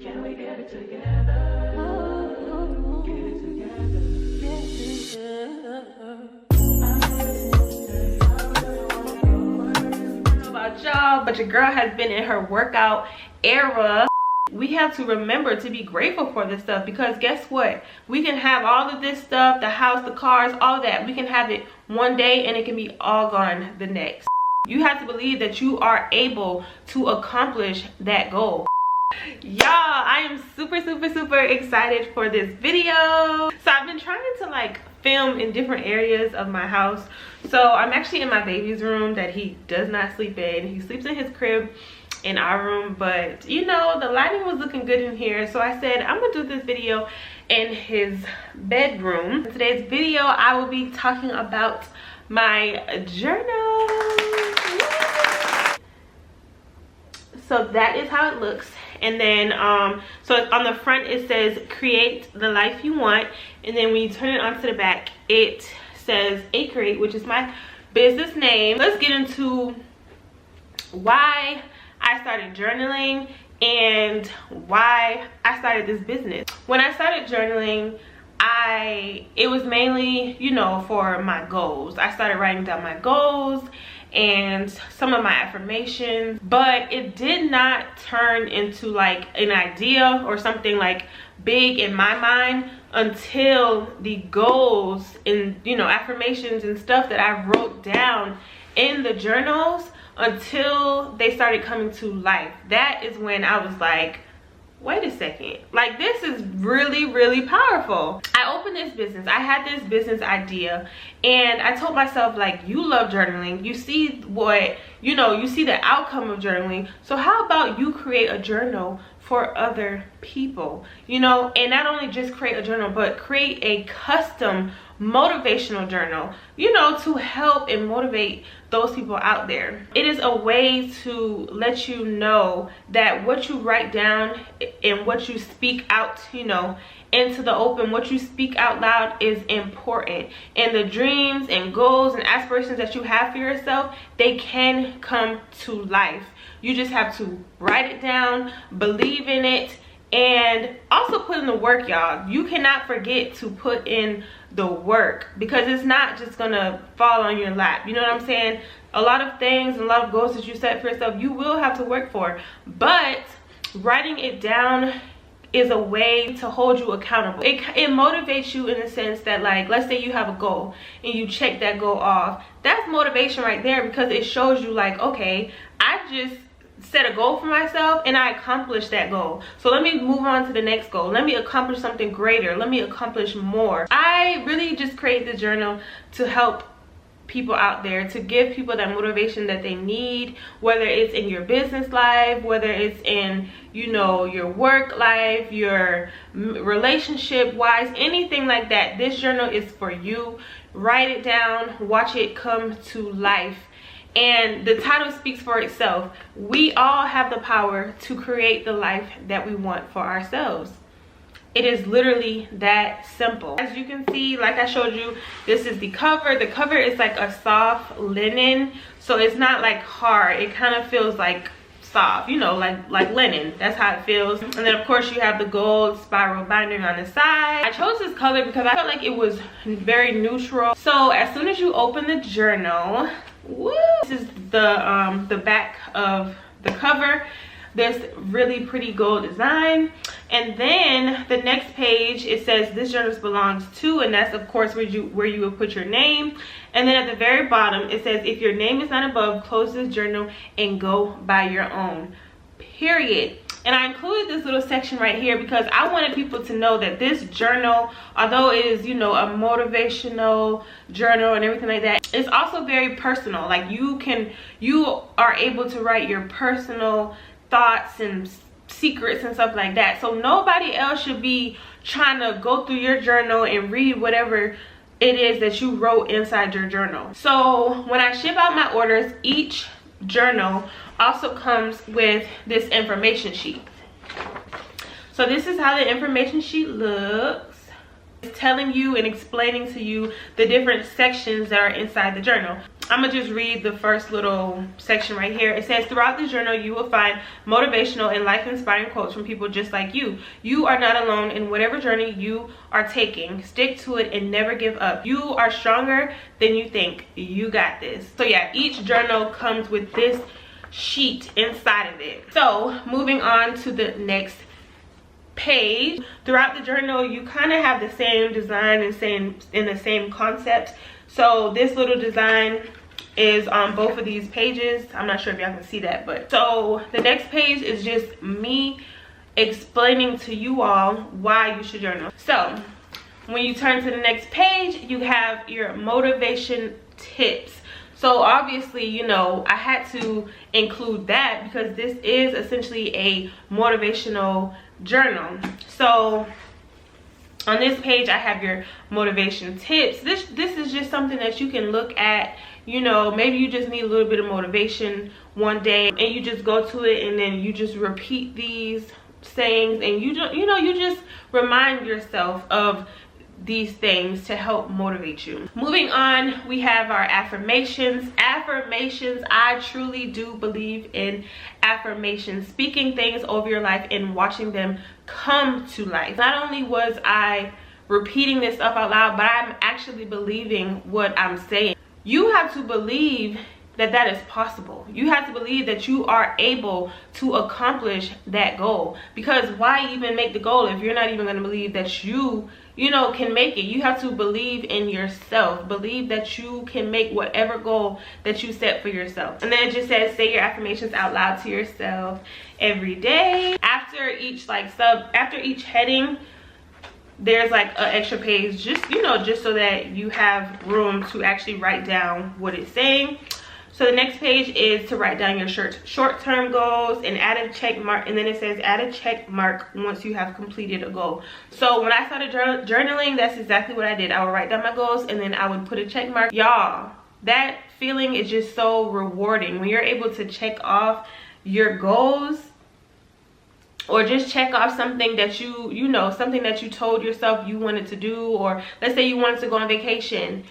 Can we get it together? Oh, get it together. Get it together. I don't know about y'all, but your girl has been in her workout era. We have to remember to be grateful for this stuff, because guess what? We can have all of this stuff, the house, the cars, all of that. We can have it one day and it can be all gone the next. You have to believe that you are able to accomplish that goal. Y'all, I am super excited for this video. So I've been trying to like film in different areas of my house. So I'm actually in my baby's room that he does not sleep in. He sleeps in his crib in our room, but you know, the lighting was looking good in here, so I said I'm gonna do this video in his bedroom. In today's video I will be talking about my journal. So that is how it looks. And then so on the front it says create the life you want, and then when you turn it onto the back it says Acreate, which is my business name. Let's get into why I started journaling and why I started this business. When I started journaling, it was mainly, you know, for my goals. I started writing down my goals and some of my affirmations, but it did not turn into like an idea or something like big in my mind until the goals and, you know, affirmations and stuff that I wrote down in the journals, until they started coming to life. That is when I was like, wait a second, like this is really powerful. I opened this business, I had this business idea, and I told myself, like, you love journaling, you see what, you know, you see the outcome of journaling, so how about you create a journal for other people, you know? And not only just create a journal, but create a custom motivational journal, you know, to help and motivate those people out there. It is a way to let you know that what you write down and what you speak out, you know, into the open, what you speak out loud is important. And the dreams and goals and aspirations that you have for yourself, they can come to life. You just have to write it down, believe in it, and also put in the work, y'all. You cannot forget to put in the work, because it's not just gonna fall on your lap, you know what I'm saying? A lot of things and a lot of goals that you set for yourself, you will have to work for, but writing it down is a way to hold you accountable. It motivates you in the sense that, like, let's say you have a goal and you check that goal off. That's motivation right there, because it shows you like, okay, I just set a goal for myself and I accomplished that goal, so let me move on to the next goal. Let me accomplish something greater, let me accomplish more. I really just create the journal to help people out there, to give people that motivation that they need, whether it's in your business life, whether it's in, you know, your work life, your relationship wise, anything like that. This journal is for you. Write it down, watch it come to life. And the title speaks for itself. We all have the power to create the life that we want for ourselves. It is literally that simple. As you can see, like I showed you, this is the cover. The cover is like a soft linen, so it's not like hard. It kind of feels like soft, you know, like linen. That's how it feels. And then of course you have the gold spiral binding on the side. I chose this color because I felt like it was very neutral. So as soon as you open the journal, woo, this is the back of the cover. This really pretty gold design, and then the next page it says this journal belongs to, and that's of course where you would put your name. And then at the very bottom it says, if your name is not above, close this journal and go by your own, period. And I included this little section right here because I wanted people to know that this journal, although it is, you know, a motivational journal and everything like that, it's also very personal. Like you are able to write your personal thoughts and secrets and stuff like that. So nobody else should be trying to go through your journal and read whatever it is that you wrote inside your journal. So when I ship out my orders, each journal also comes with this information sheet. So this is how the information sheet looks. It's telling you and explaining to you the different sections that are inside the journal. I'm gonna just read the first little section right here. It says, throughout the journal, you will find motivational and life-inspiring quotes from people just like you. You are not alone in whatever journey you are taking. Stick to it and never give up. You are stronger than you think. You got this. So yeah, each journal comes with this sheet inside of it. So moving on to the next page. Throughout the journal, you kind of have the same design and the same concept. So this little design is on both of these pages. I'm not sure if y'all can see that, but so the next page is just me explaining to you all why you should journal. So when you turn to the next page, you have your motivation tips. So obviously, you know, I had to include that because this is essentially a motivational journal. So on this page, I have your motivation tips. This is just something that you can look at. You know, maybe you just need a little bit of motivation one day and you just go to it and then you just repeat these sayings and you just remind yourself of these things to help motivate you. Moving on, we have our affirmations. Affirmations, I truly do believe in affirmations, speaking things over your life and watching them come to life. Not only was I repeating this stuff out loud, but I'm actually believing what I'm saying. You have to believe that that is possible. You have to believe that you are able to accomplish that goal, because why even make the goal if you're not even going to believe that you know, can make it? You have to believe in yourself. Believe that you can make whatever goal that you set for yourself. And then it just says, say your affirmations out loud to yourself every day. After each after each heading, there's like an extra page, just, you know, just so that you have room to actually write down what it's saying. So the next page is to write down your short-term goals and add a check mark, and then it says add a check mark once you have completed a goal. So when I started journaling, that's exactly what I did. I would write down my goals and then I would put a check mark. Y'all, that feeling is just so rewarding when you're able to check off your goals, or just check off something that you know, something that you told yourself you wanted to do. Or let's say you wanted to go on vacation.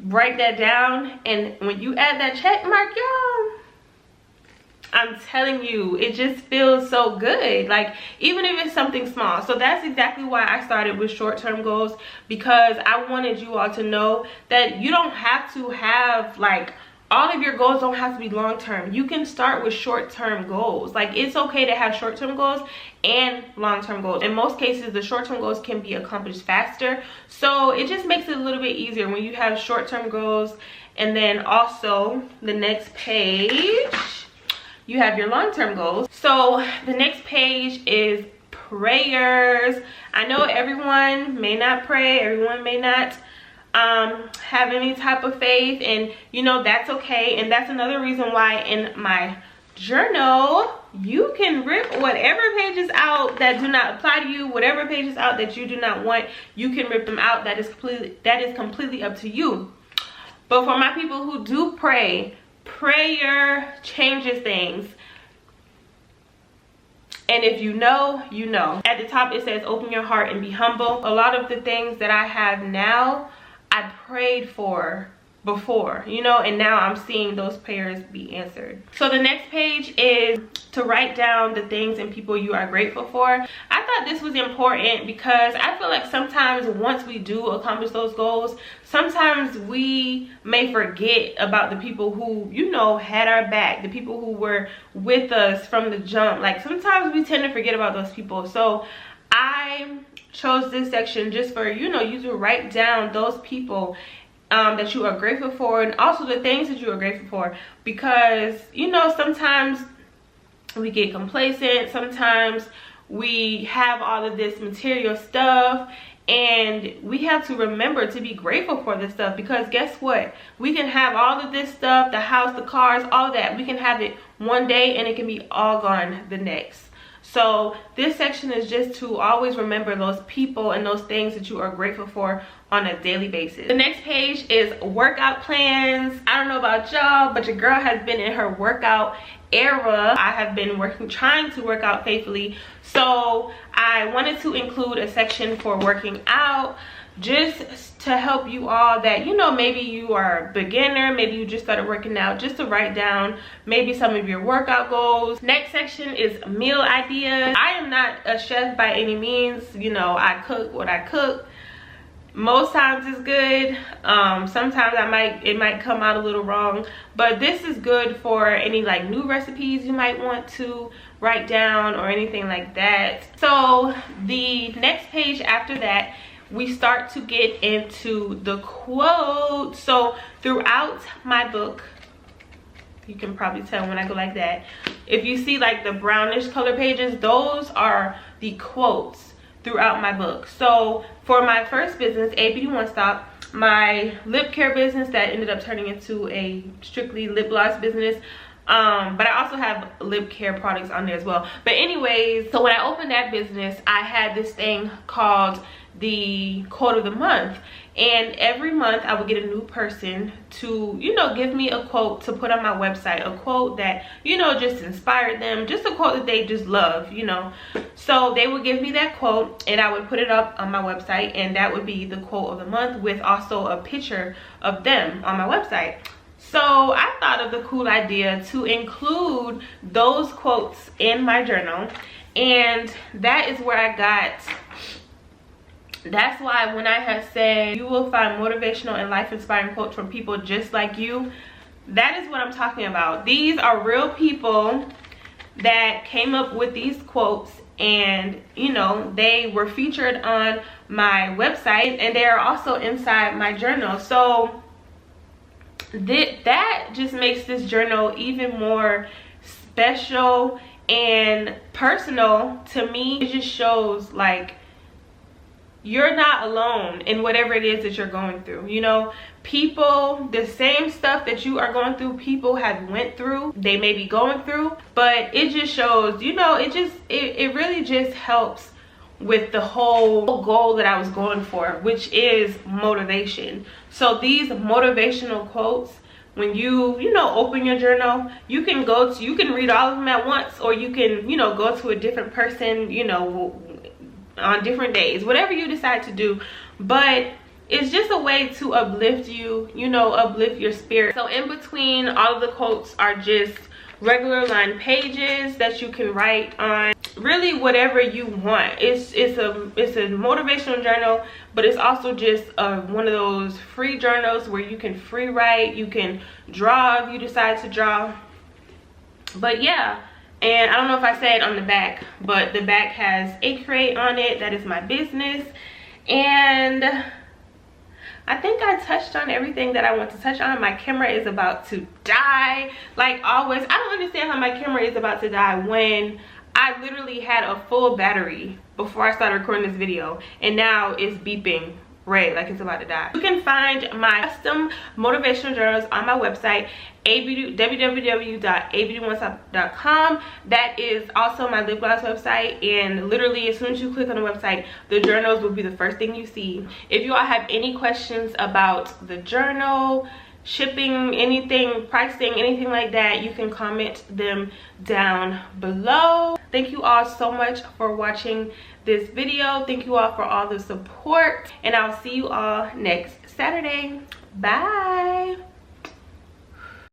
Write that down, and when you add that check mark, y'all, I'm telling you, it just feels so good. Like, even if it's something small. So that's exactly why I started with short-term goals, because I wanted you all to know that you don't have to have, like, all of your goals don't have to be long-term. You can start with short-term goals. Like, it's okay to have short-term goals and long-term goals. In most cases, the short-term goals can be accomplished faster. So it just makes it a little bit easier when you have short-term goals. And then also the next page, you have your long-term goals. So the next page is prayers. I know everyone may not pray, everyone may not have any type of faith, and you know, that's okay. And that's another reason why in my journal you can rip whatever pages out that do not apply to you, whatever pages out that you do not want, you can rip them out. That is completely up to you. But for my people who do pray, prayer changes things. And if you know, you know. At the top it says open your heart and be humble. A lot of the things that I have now, I prayed for before, you know, and now I'm seeing those prayers be answered. So the next page is to write down the things and people you are grateful for. I thought this was important because I feel like sometimes once we do accomplish those goals, sometimes we may forget about the people who, you know, had our back, the people who were with us from the jump. Like, sometimes we tend to forget about those people. So I chose this section just for, you know, you to write down those people that you are grateful for, and also the things that you are grateful for, because, you know, sometimes we get complacent, sometimes we have all of this material stuff, and we have to remember to be grateful for this stuff, because guess what, we can have all of this stuff, the house, the cars, all of that, we can have it one day and it can be all gone the next. So this section is just to always remember those people and those things that you are grateful for on a daily basis. The next page is workout plans. I don't know about y'all, but your girl has been in her workout era, I have been trying to work out faithfully. So I wanted to include a section for working out, just to help you all that, you know, maybe you are a beginner, maybe you just started working out, just to write down maybe some of your workout goals. Next section is meal ideas. I am not a chef by any means. You know, I cook what I cook. Most times it's good. Sometimes it might come out a little wrong, but this is good for any like new recipes you might want to write down or anything like that. So the next page after that, we start to get into the quotes. So throughout my book, you can probably tell when I go like that, if you see like the brownish color pages, those are the quotes throughout my book. So for my first business, A Beauty Onestop, my lip care business that ended up turning into a strictly lip gloss business, but I also have lip care products on there as well. But anyways, so when I opened that business, I had this thing called the quote of the month, and every month I would get a new person to, you know, give me a quote to put on my website, a quote that, you know, just inspired them, just a quote that they just love, you know. So they would give me that quote and I would put it up on my website, and that would be the quote of the month with also a picture of them on my website. So I thought of the cool idea to include those quotes in my journal, and that is where I got. That's why when I had said you will find motivational and life-inspiring quotes from people just like you, that is what I'm talking about. These are real people that came up with these quotes, and you know, they were featured on my website and they are also inside my journal. So that just makes this journal even more special and personal to me. It just shows like you're not alone in whatever it is that you're going through. You know, people, the same stuff that you are going through, people have went through, they may be going through, but it just shows, you know, it really just helps with the whole goal that I was going for, which is motivation. So these motivational quotes, when you know, open your journal, you can read all of them at once, or you can, you know, go to a different person, you know, on different days, whatever you decide to do. But it's just a way to uplift you, you know, uplift your spirit. So in between all of the quotes are just regular line pages that you can write on really whatever you want. It's a motivational journal, but it's also just one of those free journals where you can free write, you can draw if you decide to draw. But yeah, and I don't know if I said on the back, but the back has Acreate on it. That is my business. And I think I touched on everything that I want to touch on. My camera is about to die, like always. I don't understand how my camera is about to die when I literally had a full battery before I started recording this video, and now it's beeping red like it's about to die. You can find my custom motivational journals on my website, www.abeautyonestop.com. That is also my lip gloss website, and literally as soon as you click on the website, the journals will be the first thing you see. If you all have any questions about the journal, shipping, anything, pricing, anything like that, you can comment them down below. Thank you all so much for watching this video. Thank you all for all the support, and I'll see you all next Saturday. Bye.